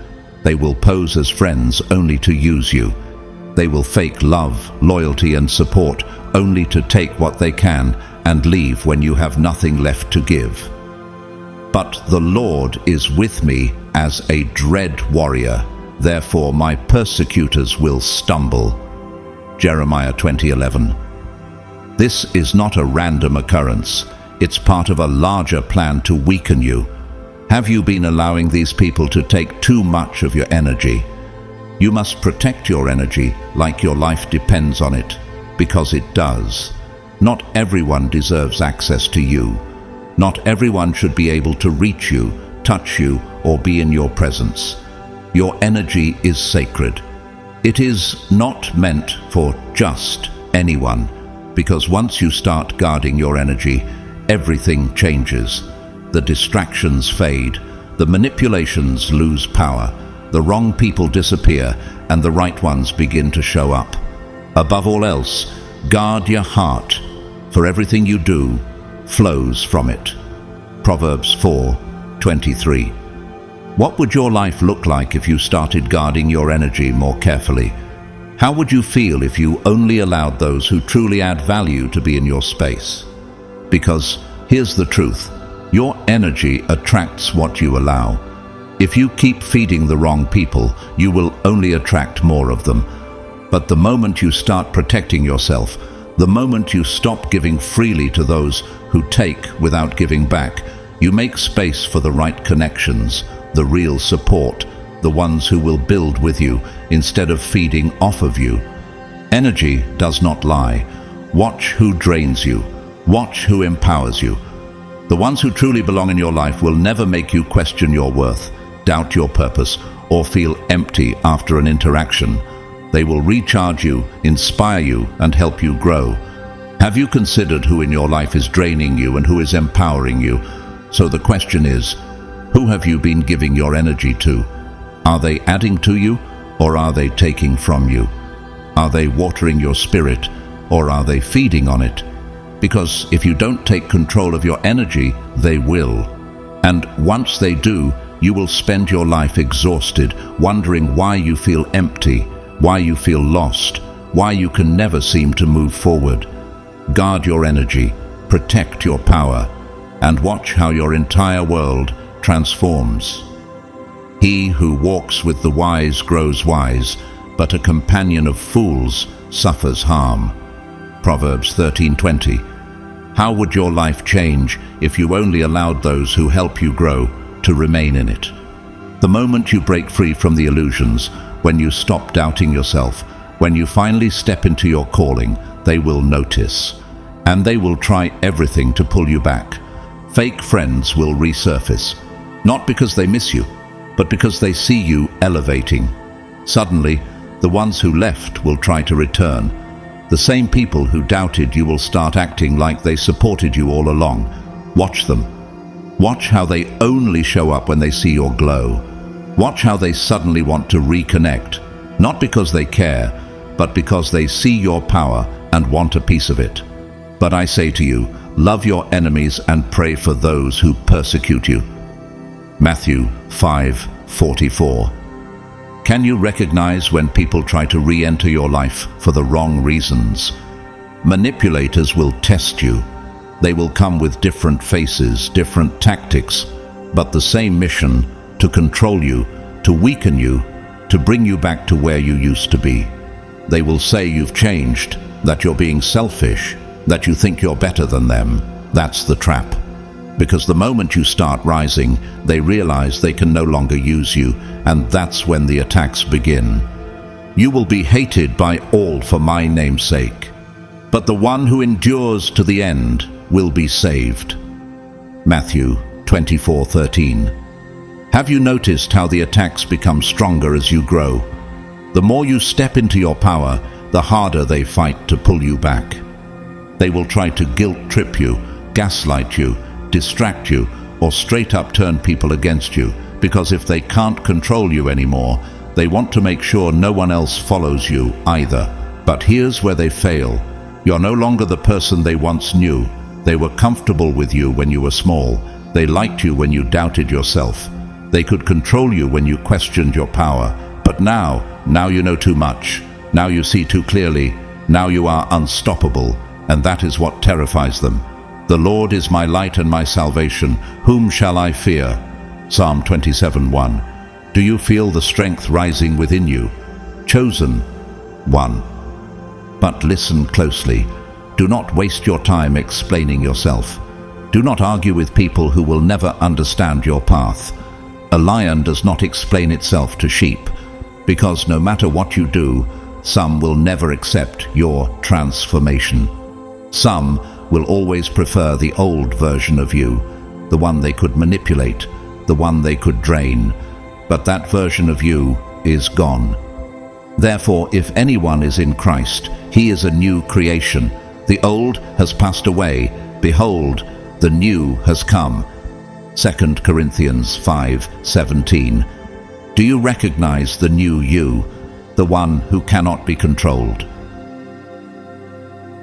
They will pose as friends only to use you. They will fake love, loyalty, and support only to take what they can and leave when you have nothing left to give. But the Lord is with me as a dread warrior. Therefore my persecutors will stumble. Jeremiah 20:11. This is not a random occurrence. It's part of a larger plan to weaken you. Have you been allowing these people to take too much of your energy? You must protect your energy like your life depends on it, because it does. Not everyone deserves access to you. Not everyone should be able to reach you, touch you, or be in your presence. Your energy is sacred. It is not meant for just anyone, because once you start guarding your energy, everything changes. The distractions fade, the manipulations lose power, the wrong people disappear, and the right ones begin to show up. Above all else, guard your heart, for everything you do flows from it. Proverbs 4:23. What would your life look like if you started guarding your energy more carefully? How would you feel if you only allowed those who truly add value to be in your space? Because here's the truth, your energy attracts what you allow. If you keep feeding the wrong people, you will only attract more of them. But the moment you start protecting yourself, the moment you stop giving freely to those who take without giving back, you make space for the right connections, the real support, the ones who will build with you instead of feeding off of you. Energy does not lie. Watch who drains you. Watch who empowers you. The ones who truly belong in your life will never make you question your worth, doubt your purpose, or feel empty after an interaction. They will recharge you, inspire you, and help you grow. Have you considered who in your life is draining you and who is empowering you? So the question is, who have you been giving your energy to? Are they adding to you, or are they taking from you? Are they watering your spirit, or are they feeding on it? Because if you don't take control of your energy, they will. And once they do, you will spend your life exhausted, wondering why you feel empty, why you feel lost, why you can never seem to move forward. Guard your energy, protect your power, and watch how your entire world transforms. He who walks with the wise grows wise, but a companion of fools suffers harm. Proverbs 13:20. How would your life change if you only allowed those who help you grow to remain in it? The moment you break free from the illusions, when you stop doubting yourself, when you finally step into your calling, they will notice. And they will try everything to pull you back. Fake friends will resurface, not because they miss you, but because they see you elevating. Suddenly, the ones who left will try to return. The same people who doubted you will start acting like they supported you all along. Watch them. Watch how they only show up when they see your glow. Watch how they suddenly want to reconnect, not because they care, but because they see your power and want a piece of it. But I say to you, love your enemies and pray for those who persecute you. Matthew 5:44. Can you recognize when people try to re-enter your life for the wrong reasons? Manipulators will test you. They will come with different faces, different tactics, but the same mission: to control you, to weaken you, to bring you back to where you used to be. They will say you've changed, that you're being selfish, that you think you're better than them. That's the trap. Because the moment you start rising, they realize they can no longer use you, and that's when the attacks begin. You will be hated by all for my name's sake, but the one who endures to the end will be saved. Matthew 24:13. Have you noticed how the attacks become stronger as you grow? The more you step into your power, the harder they fight to pull you back. They will try to guilt-trip you, gaslight you, distract you, or straight up turn people against you, because if they can't control you anymore, they want to make sure no one else follows you either. But here's where they fail. You're no longer the person they once knew. They were comfortable with you when you were small. They liked you when you doubted yourself. They could control you when you questioned your power. But now you know too much. Now you see too clearly. Now you are unstoppable, and that is what terrifies them. The Lord is my light and my salvation. Whom shall I fear? Psalm 27:1. Do you feel the strength rising within you? Chosen one. But listen closely. Do not waste your time explaining yourself. Do not argue with people who will never understand your path. A lion does not explain itself to sheep, because no matter what you do, some will never accept your transformation. Some will always prefer the old version of you, the one they could manipulate, the one they could drain. But that version of you is gone. Therefore, if anyone is in Christ, he is a new creation. The old has passed away. Behold, the new has come. 2 Corinthians 5:17. Do you recognize the new you, the one who cannot be controlled?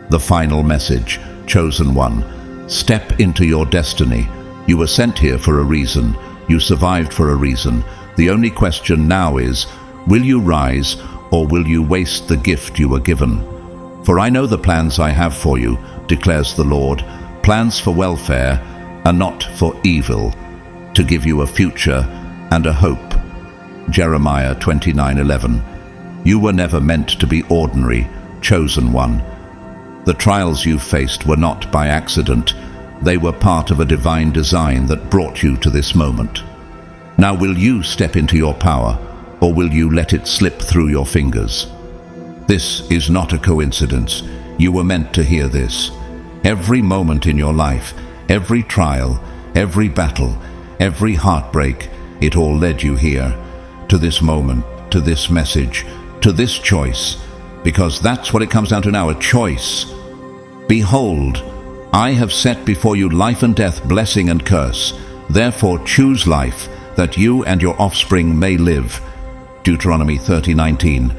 The final message, chosen one. Step into your destiny. You were sent here for a reason. You survived for a reason. The only question now is, will you rise or will you waste the gift you were given? For I know the plans I have for you, declares the Lord, plans for welfare and not for evil, to give you a future and a hope. Jeremiah 29:11. You were never meant to be ordinary, chosen one. The trials you faced were not by accident. They were part of a divine design that brought you to this moment. Now will you step into your power, or will you let it slip through your fingers? This is not a coincidence. You were meant to hear this. Every moment in your life, every trial, every battle, every heartbreak, it all led you here, to this moment, to this message, to this choice, because that's what it comes down to now, a choice. Behold, I have set before you life and death, blessing and curse. Therefore choose life, that you and your offspring may live. Deuteronomy 30:19.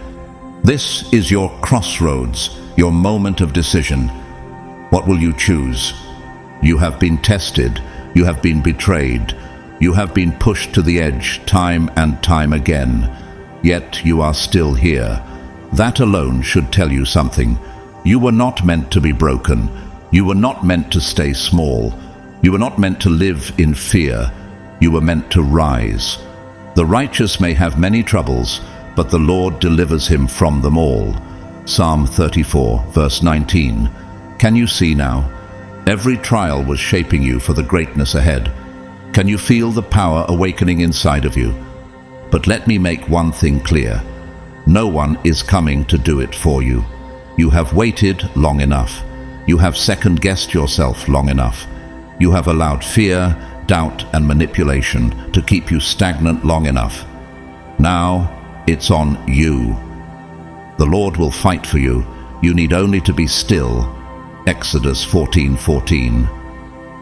This is your crossroads, your moment of decision. What will you choose? You have been tested, you have been betrayed, you have been pushed to the edge time and time again, yet you are still here. That alone should tell you something. You were not meant to be broken. You were not meant to stay small. You were not meant to live in fear. You were meant to rise. The righteous may have many troubles, but the Lord delivers him from them all. Psalm 34, verse 19. Can you see now? Every trial was shaping you for the greatness ahead. Can you feel the power awakening inside of you? But let me make one thing clear. No one is coming to do it for you. You have waited long enough. You have second-guessed yourself long enough. You have allowed fear, doubt, and manipulation to keep you stagnant long enough. Now, it's on you. The Lord will fight for you. You need only to be still. Exodus 14:14.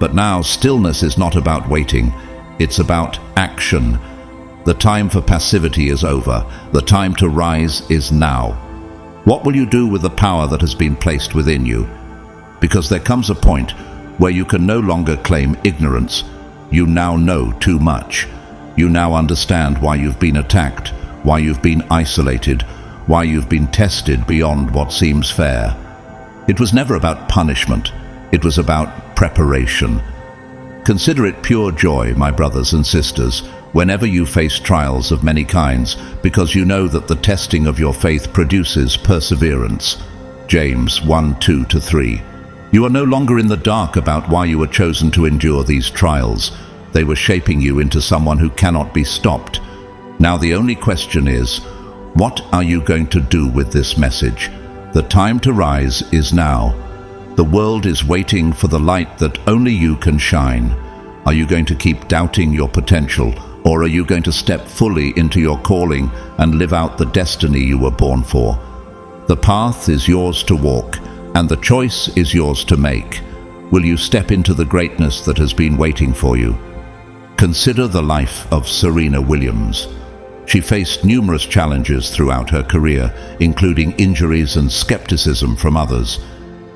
But now, stillness is not about waiting. It's about action. The time for passivity is over. The time to rise is now. What will you do with the power that has been placed within you? Because there comes a point where you can no longer claim ignorance. You now know too much. You now understand why you've been attacked, why you've been isolated, why you've been tested beyond what seems fair. It was never about punishment. It was about preparation. Consider it pure joy, my brothers and sisters, whenever you face trials of many kinds, because you know that the testing of your faith produces perseverance. James 1:2-3. You are no longer in the dark about why you were chosen to endure these trials. They were shaping you into someone who cannot be stopped. Now the only question is, what are you going to do with this message? The time to rise is now. The world is waiting for the light that only you can shine. Are you going to keep doubting your potential, or are you going to step fully into your calling and live out the destiny you were born for? The path is yours to walk, and the choice is yours to make. Will you step into the greatness that has been waiting for you? Consider the life of Serena Williams. She faced numerous challenges throughout her career, including injuries and skepticism from others.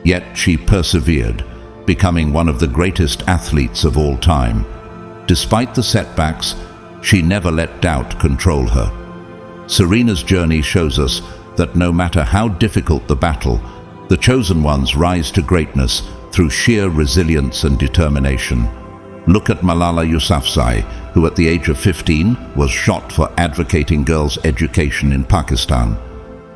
Yet she persevered, becoming one of the greatest athletes of all time. Despite the setbacks, she never let doubt control her. Serena's journey shows us that no matter how difficult the battle, the chosen ones rise to greatness through sheer resilience and determination. Look at Malala Yousafzai, who at the age of 15 was shot for advocating girls' education in Pakistan.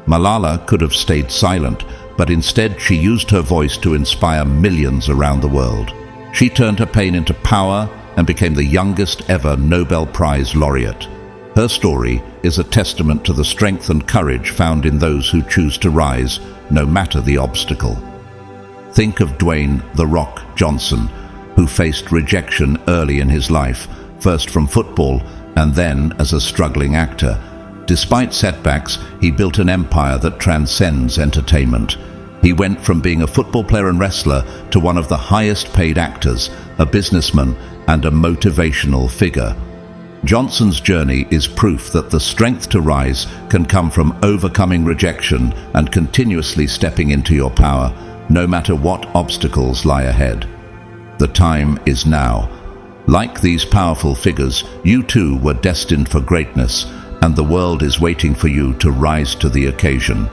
Malala could have stayed silent, but instead she used her voice to inspire millions around the world. She turned her pain into power and became the youngest ever Nobel Prize laureate. Her story is a testament to the strength and courage found in those who choose to rise, no matter the obstacle. Think of Dwayne "The Rock" Johnson, who faced rejection early in his life, first from football and then as a struggling actor. Despite setbacks, he built an empire that transcends entertainment. He went from being a football player and wrestler to one of the highest paid actors, a businessman, and a motivational figure. Johnson's journey is proof that the strength to rise can come from overcoming rejection and continuously stepping into your power, no matter what obstacles lie ahead. The time is now. Like these powerful figures, you too were destined for greatness, and the world is waiting for you to rise to the occasion.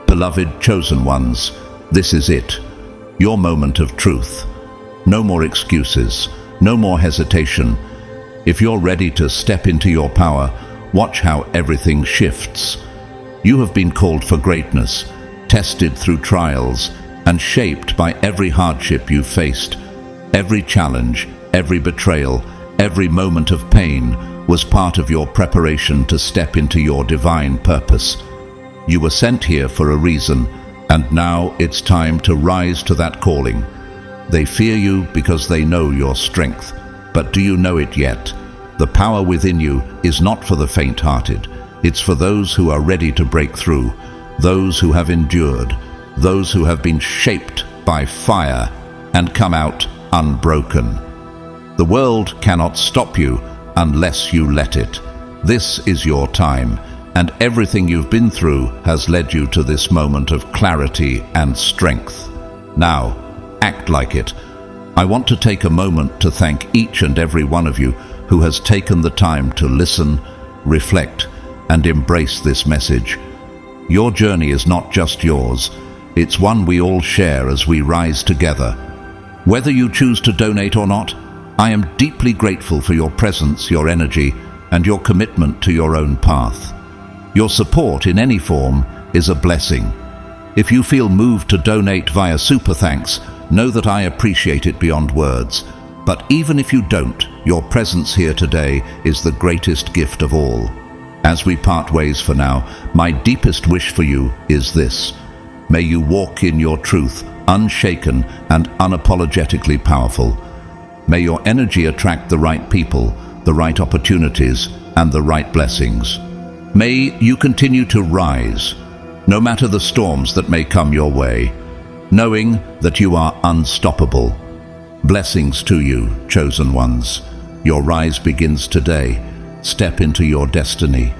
Beloved chosen ones, this is it, your moment of truth. No more excuses, no more hesitation. If you're ready to step into your power, watch how everything shifts. You have been called for greatness, tested through trials, and shaped by every hardship you've faced. Every challenge, every betrayal, every moment of pain was part of your preparation to step into your divine purpose. You were sent here for a reason, and now it's time to rise to that calling. They fear you because they know your strength, but do you know it yet? The power within you is not for the faint-hearted. It's for those who are ready to break through, those who have endured, those who have been shaped by fire and come out unbroken. The world cannot stop you unless you let it. This is your time, and everything you've been through has led you to this moment of clarity and strength. Now, act like it. I want to take a moment to thank each and every one of you who has taken the time to listen, reflect, and embrace this message. Your journey is not just yours, it's one we all share as we rise together. Whether you choose to donate or not, I am deeply grateful for your presence, your energy, and your commitment to your own path. Your support in any form is a blessing. If you feel moved to donate via Super Thanks, know that I appreciate it beyond words. But even if you don't, your presence here today is the greatest gift of all. As we part ways for now, my deepest wish for you is this. May you walk in your truth, unshaken and unapologetically powerful. May your energy attract the right people, the right opportunities, and the right blessings. May you continue to rise, no matter the storms that may come your way, knowing that you are unstoppable. Blessings to you, chosen ones. Your rise begins today. Step into your destiny.